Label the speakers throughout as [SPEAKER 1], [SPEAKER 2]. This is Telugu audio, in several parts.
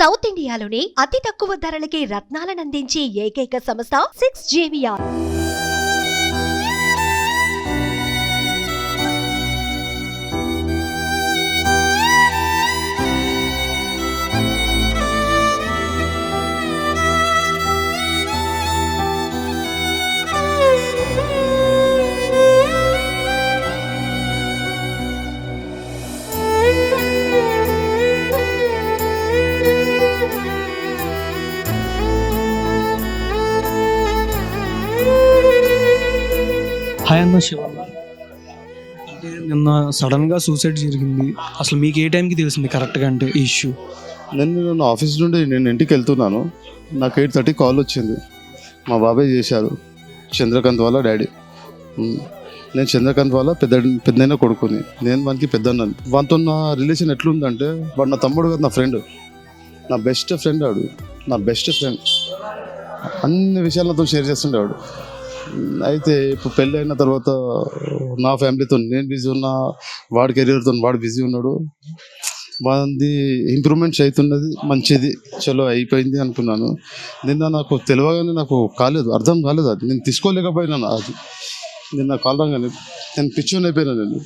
[SPEAKER 1] సౌత్ ఇండియాలోనే అతి తక్కువ ధరలకి రత్నాలనందించే ఏకైక సంస్థ 6JVR.
[SPEAKER 2] హాయ్ అన్న శివన్న. అంటే నిన్న సడన్గా సూసైడ్ జరిగింది. అసలు మీకు ఏ టైంకి తెలిసింది కరెక్ట్గా అంటే ఈ ఇష్యూ?
[SPEAKER 3] నేను ఆఫీస్ నుండి నేను ఇంటికి వెళ్తున్నాను. నాకు 8:30 కాల్ వచ్చింది. మా బాబాయ్ చేశారు, చంద్రకాంత్ వాళ్ళ డాడీ. నేను చంద్రకాంత్ వాళ్ళ పెద్దైన కొడుకుని, నేను వానికి పెద్దన్నాను. వానితో నా రిలేషన్ ఎట్లుందంటే, వాడు నా తమ్ముడు కాదు, నా ఫ్రెండ్, నా బెస్ట్ ఫ్రెండ్. వాడు నా బెస్ట్ ఫ్రెండ్, అన్ని విషయాలు నాతో షేర్ చేస్తుండేవాడు. అయితే ఇప్పుడు పెళ్ళి అయిన తర్వాత నా ఫ్యామిలీతో నేను బిజీ ఉన్నా, వాడి కెరీర్తో వాడు బిజీ ఉన్నాడు. వాడి ఇంప్రూవ్మెంట్స్ అవుతున్నది, మంచిది, చలో అయిపోయింది అనుకున్నాను. నిన్న నాకు తెలియగానే నాకు అర్థం కాలేదు, అది నేను తీసుకోలేకపోయినాను. అది నిన్న కాల్ రాగానే నేను పిచ్చోని అయిపోయినా. నేను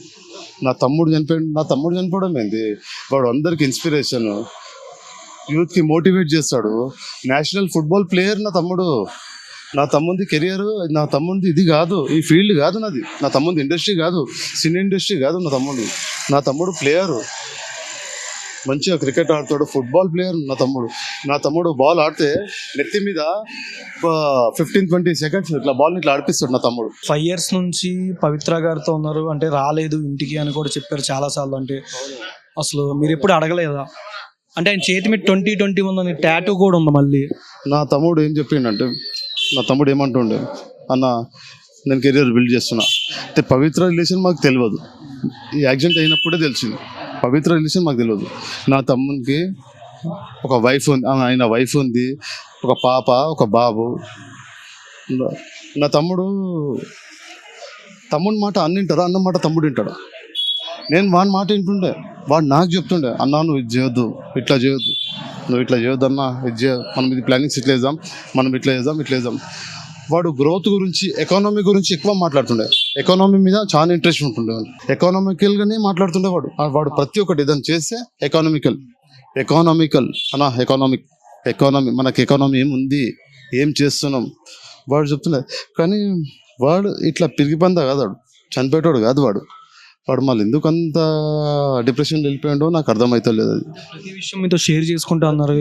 [SPEAKER 3] నా తమ్ముడు చనిపోవడం ఏంది? వాడు అందరికి ఇన్స్పిరేషన్, యూత్కి మోటివేట్ చేస్తాడు. నేషనల్ ఫుట్బాల్ ప్లేయర్ నా తమ్ముంది కెరియర్, నా తమ్ముంది ఇది కాదు, ఈ ఫీల్డ్ కాదు నాది. నా తమ్ముంది ఇండస్ట్రీ కాదు, సినీ ఇండస్ట్రీ కాదు. నా తమ్ముడు ప్లేయరు, మంచిగా క్రికెట్ ఆడతాడు, ఫుట్బాల్ ప్లేయర్. నా తమ్ముడు బాల్ ఆడితే నెత్తి మీద 15-20 సెకండ్స్ ఇట్లా బాల్ని ఇట్లా ఆడిపిస్తాడు నా తమ్ముడు.
[SPEAKER 2] 5 years నుంచి పవిత్ర గారితో ఉన్నారు, అంటే రాలేదు ఇంటికి అని కూడా చెప్పారు చాలాసార్లు. అంటే అసలు మీరు ఎప్పుడు అడగలేదా? అంటే ఆయన చేతి మీద 2021 అని టాటూ కూడా ఉంది మళ్ళీ.
[SPEAKER 3] నా తమ్ముడు ఏం చెప్పిండంటే, నా తమ్ముడు ఏమంటుండే, అన్న నేను కెరియర్ బిల్డ్ చేస్తున్నా అంటే. పవిత్ర రిలేషన్ మాకు తెలియదు, ఈ యాక్సిడెంట్ అయినప్పుడే తెలిసింది. పవిత్ర రిలేషన్ మాకు తెలియదు. నా తమ్మునికి ఒక వైఫ్ ఉంది, ఆయన వైఫ్ ఉంది, ఒక పాప, ఒక బాబు. నా తమ్ముడు మాట అన్నింటారా, అన్న మాట తమ్ముడు వింటాడు. నేను వాడి మాట వింటుండే, వాడు నాకు చెప్తుండే, అన్నా నువ్వు ఇది చేయొద్దు, ఇట్లా చేయొద్దు, నువ్వు ఇట్లా చేయొద్దు అన్న, మనం ఇది ప్లానింగ్స్ ఇట్లా వేద్దాం, మనం ఇట్లా వేద్దాం. వాడు గ్రోత్ గురించి, ఎకానమీ గురించి ఎక్కువ మాట్లాడుతుండే. ఎకానమీ మీద చాలా ఇంట్రెస్ట్ ఉంటుండే. ఎకానమికల్గానే మాట్లాడుతుండే వాడు ప్రతి ఒక్కటి ఏదైనా చేస్తే ఎకానమికల్ అన్న, ఎకానమీ మనకి ఎకానమీ ఏముంది, ఏం చేస్తున్నాం వాడు చెప్తుండే. కానీ వాడు ఇట్లా పిరిగిపందా కాదు, వాడు చనిపోయేటోడు కాదు. వాడు మళ్ళీ ఎందుకు అంత డిప్రెషన్ వెళ్ళిపోయాడో నాకు అర్థమవుతలేదు. అది
[SPEAKER 2] ప్రతి విషయం మీతో షేర్ చేసుకుంటా అన్నారు.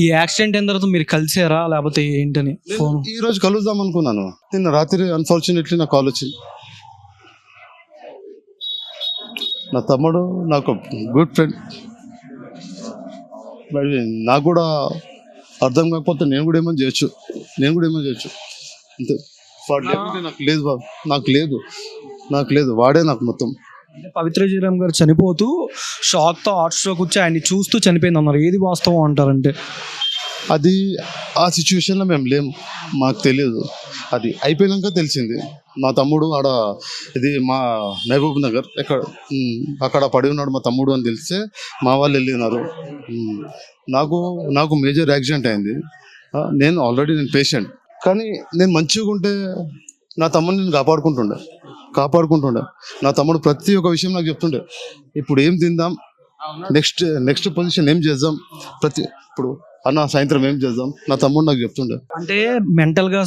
[SPEAKER 2] ఈ యాక్సిడెంట్ అయిన తర్వాత మీరు కలిసారా లేకపోతే ఏంటని? ఫోన్
[SPEAKER 3] ఈ రోజు కలుద్దాం అనుకున్నాను, నిన్న రాత్రి అన్ఫార్చునేట్లీ నాకు కాల్ వచ్చింది. నా తమ్ముడు నాకు గుడ్ ఫ్రెండ్, మరి నాకు కూడా అర్థం కాకపోతే నేను కూడా ఏమో చేయొచ్చు అంతే. నాకు లేదు, వాడే నాకు మొత్తం.
[SPEAKER 2] అంటే పవిత్ర శ్రీరామ్ గారు చనిపోతూ షాక్తో హార్ట్ స్ట్రోక్ వచ్చి ఆయన్ని చూస్తూ చనిపోయింది అన్నారు. ఏది వాస్తవం అంటారంటే?
[SPEAKER 3] అది ఆ సిచ్యువేషన్లో మేము లేము, మాకు తెలియదు. అది అయిపోయినాక తెలిసింది. మా తమ్ముడు ఇది మా మహబూబ్ నగర్ అక్కడ పడి ఉన్నాడు మా తమ్ముడు అని తెలిస్తే మా వాళ్ళు వెళ్ళినారు. నాకు మేజర్ యాక్సిడెంట్ అయింది. నేను పేషెంట్, కానీ నేను మంచిగా ఉంటే నా తమ్ముడిని నేను కాపాడుకుంటుండే. నా తమ్ముడు ప్రతి ఒక్క విషయం నాకు చెప్తుండే, ఇప్పుడు ఏం తిందాం, నెక్స్ట్ పొజిషన్ ఏం చేద్దాం, ఇప్పుడు అన్న సాయంత్రం ఏం చేద్దాం, నా తమ్ముడు నాకు చెప్తుండే.
[SPEAKER 2] అంటే మెంటల్గా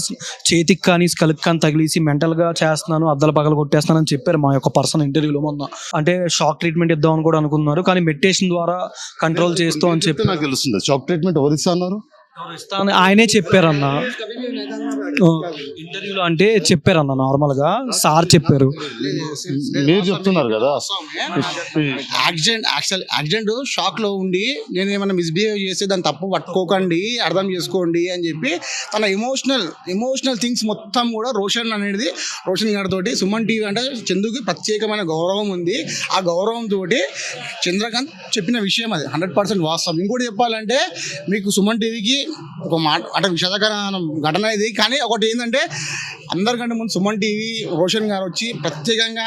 [SPEAKER 2] చేతికి కానీ స్కల్కి కానీ తగిలేసి మెంటల్గా చేస్తున్నాను, అద్దల పగలు కొట్టేస్తాను అని చెప్పారు మా యొక్క పర్సన్ ఇంటర్వ్యూలో మొన్న. అంటే షాక్ ట్రీట్మెంట్ ఇద్దామని కూడా అనుకున్నారు, కానీ మెడిటేషన్ ద్వారా కంట్రోల్ చేస్తూ అని చెప్పి
[SPEAKER 3] నాకు తెలుస్తుంది. షాక్ ట్రీట్మెంట్ ఎవరు ఇస్తా అన్నారు?
[SPEAKER 2] ఆయనే చెప్పారన్న ఇంటర్వ్యూలో. అంటే చెప్పారన్న నార్మల్ గా సార్ చెప్పారు,
[SPEAKER 3] మీరు చెప్తున్నారు కదా.
[SPEAKER 4] యాక్సిడెంట్ షాక్ లో ఉండి నేను ఏమైనా మిస్బిహేవ్ చేస్తే దాన్ని తప్పు పట్టుకోకండి, అర్థం చేసుకోండి అని చెప్పి తన ఎమోషనల్ థింగ్స్ మొత్తం కూడా రోషన్ గారితోటి సుమన్ టీవీ అంటే చందుకి ప్రత్యేకమైన గౌరవం ఉంది. ఆ గౌరవంతో చంద్రకాంత్ చెప్పిన విషయం అది 100% వాస్తవం. ఇంకోటి చెప్పాలంటే, మీకు సుమన్ టీవీకి ఒక మాట అంటే విషాదకర ఘటన ఇది. కానీ ఒకటి ఏంటంటే అందరికంటే ముందు సుమన్ టీవీ రోషన్ గారు వచ్చి ప్రత్యేకంగా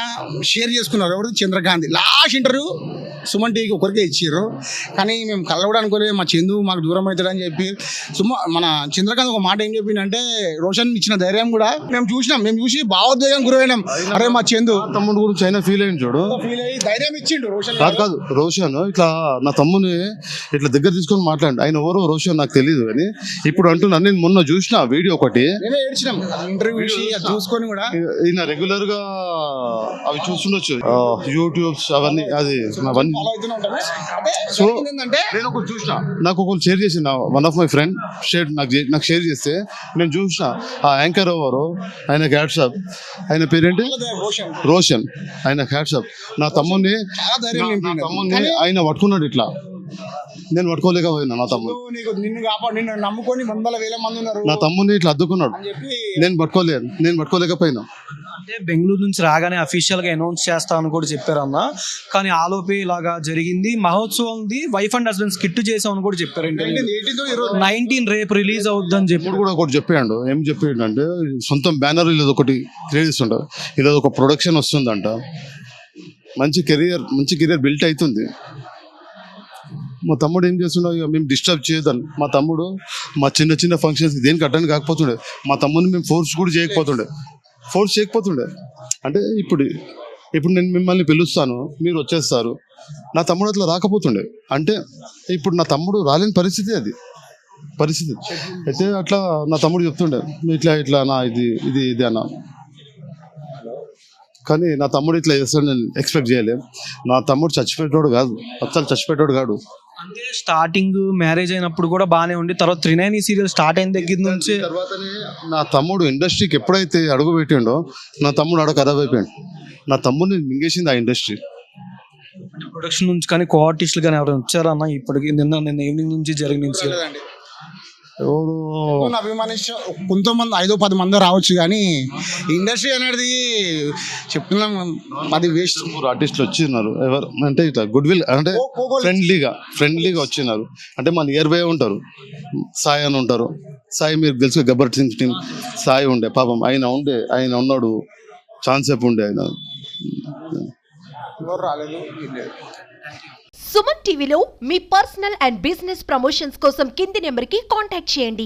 [SPEAKER 4] షేర్ చేసుకున్నారు. ఎవరు? చంద్రకాంత్. లాస్ట్ ఇంటర్వ్యూ సుమన్ టీవీకి ఒకరికే ఇచ్చారు. కానీ మేము కలవడం అనుకోలేదు, మా చందు మాకు దూరం అవుతాడని చెప్పి మన చంద్రకాంత్ ఒక మాట ఏం చెప్పిందంటే రోషన్ ఇచ్చిన ధైర్యం కూడా మేము చూసినాం, మేము చూసి భావోద్వేగం గురైనాం. అరే మా చందు
[SPEAKER 3] తమ్ముడు గురించి అయినా ఫీల్ అయింది చూడు.
[SPEAKER 4] ఫీల్ అయ్యి ధైర్యం ఇచ్చిండు రోషన్.
[SPEAKER 3] కాదు రోషన్ ఇట్లా నా తమ్ముని ఇట్లా దగ్గర తీసుకొని మాట్లాడి, ఆయన ఎవరో రోషన్ నాకు తెలియదు కానీ ఇప్పుడు అంటున్నాను. నేను మొన్న చూసిన వీడియో ఒకటి,
[SPEAKER 4] మేమే ఏడ్చినాం ఇంటర్వ్యూ చూసుకొని కూడా.
[SPEAKER 3] ఈయన రెగ్యులర్ గా అవి చూస్తుండొచ్చు, యూట్యూబ్స్ అవన్నీ, అది అవన్నీ. సో నేను ఒకటి చూసిన, నాకు ఒకరు షేర్ చేసిన, వన్ ఆఫ్ మై ఫ్రెండ్ నాకు షేర్ చేస్తే నేను చూసిన ఆ యాంకర్ ఎవరు, ఆయన హ్యాట్సాప్, ఆయన పేరేంటి రోషన్, ఆయన హ్యాట్సాప్. నా తమ్ముడిని ఆయన పట్టుకున్నాడు ఇట్లా, నేను పట్టుకోలేకపోయినా. నా తమ్ముడు
[SPEAKER 4] నిన్ను నమ్ముకొని వందల వేల మంది ఉన్నారు,
[SPEAKER 3] నా తమ్ముడిని ఇట్లా అద్దుకున్నాడు, నేను పట్టుకోలేకపోయినా.
[SPEAKER 2] అంటే బెంగళూరు నుంచి రాగానే అఫీషియల్ గా అనౌన్స్ చేస్తా అని కూడా చెప్పారన్న, కానీ ఆలోపే ఇలాగా జరిగింది. మహోత్సవంది వైఫ్ అండ్ హస్బెండ్ స్కిట్ చేసామని కూడా చెప్పారు. 19 రేపు రిలీజ్ అవుద్దని చెప్పి
[SPEAKER 3] ఇప్పుడు కూడా ఒకటి చెప్పాడు. ఏం చెప్పాడు అంటే సొంతం బ్యానర్ ఇలా ఒకటి క్రియేట్ చేస్తుంటారు, ఇలా ఒక ప్రొడక్షన్ వస్తుందంట, మంచి కెరియర్ బిల్ట్ అవుతుంది. మా తమ్ముడు ఏం చేస్తున్నావు, ఇక మేము డిస్టర్బ్ చేయదని. మా తమ్ముడు మా చిన్న ఫంక్షన్స్ దేనికి అటెండ్ కాకపోతుండే, మా తమ్ముడిని మేము ఫోర్స్ చేయకపోతుండే. అంటే ఇప్పుడు నేను మిమ్మల్ని పిలుస్తాను, మీరు వచ్చేస్తారు, నా తమ్ముడు అట్లా రాకపోతుండే. అంటే ఇప్పుడు నా తమ్ముడు రాలేని పరిస్థితి అయితే అట్లా నా తమ్ముడు చెప్తుండే ఇట్లా నా ఇది అన్న. కానీ నా తమ్ముడు ఇట్లా చేస్తాడు నేను ఎక్స్పెక్ట్ చేయలేము. నా తమ్ముడు చచ్చిపెట్టోడు కాదు.
[SPEAKER 2] అంటే స్టార్టింగ్ మ్యారేజ్ అయినప్పుడు కూడా బాగానే ఉండి, తర్వాత 390 సీరియల్ స్టార్ట్ అయిన దగ్గర నుంచి
[SPEAKER 3] తర్వాతనే నా తమ్ముడు ఇండస్ట్రీకి ఎప్పుడైతే అడుగు పెట్టిండో నా తమ్ముడు అడుగు ఖరాబ్ అయిపోయాడు. నా తమ్ముడిని మింగేసింది ఆ ఇండస్ట్రీ.
[SPEAKER 2] ప్రొడక్షన్ నుంచి కానీ కో ఆర్టిస్టులు కానీ ఎవరైనా వచ్చారన్న ఇప్పటికి? నిన్న ఈవినింగ్ నుంచి జరిగిన ఇన్సిడెంట్
[SPEAKER 4] అభిమానించ కొంతమంది 5-10 మంది రావచ్చు, కానీ ఇండస్ట్రీ అనేది చెప్తున్నాం అది వేస్ట్.
[SPEAKER 3] ఆర్టిస్టులు వచ్చినారు, ఎవరు అంటే ఇట్లా గుడ్ విల్ అంటే ఫ్రెండ్లీగా వచ్చినారు. అంటే మన నియర్ బై ఉంటారు, సాయి అని ఉంటారు. సాయి మీరు తెలుసు, గబ్బర్ సింగ్ టీం సాయి ఉండే, పాపం ఆయన ఉన్నాడు, ఛాన్స్ చెప్పు ఉండే ఆయన.
[SPEAKER 1] సుమన్ టీవీలో మీ పర్సనల్ అండ్ బిజినెస్ ప్రమోషన్స్ కోసం కింది నెంబర్కి కాంటాక్ట్ చేయండి.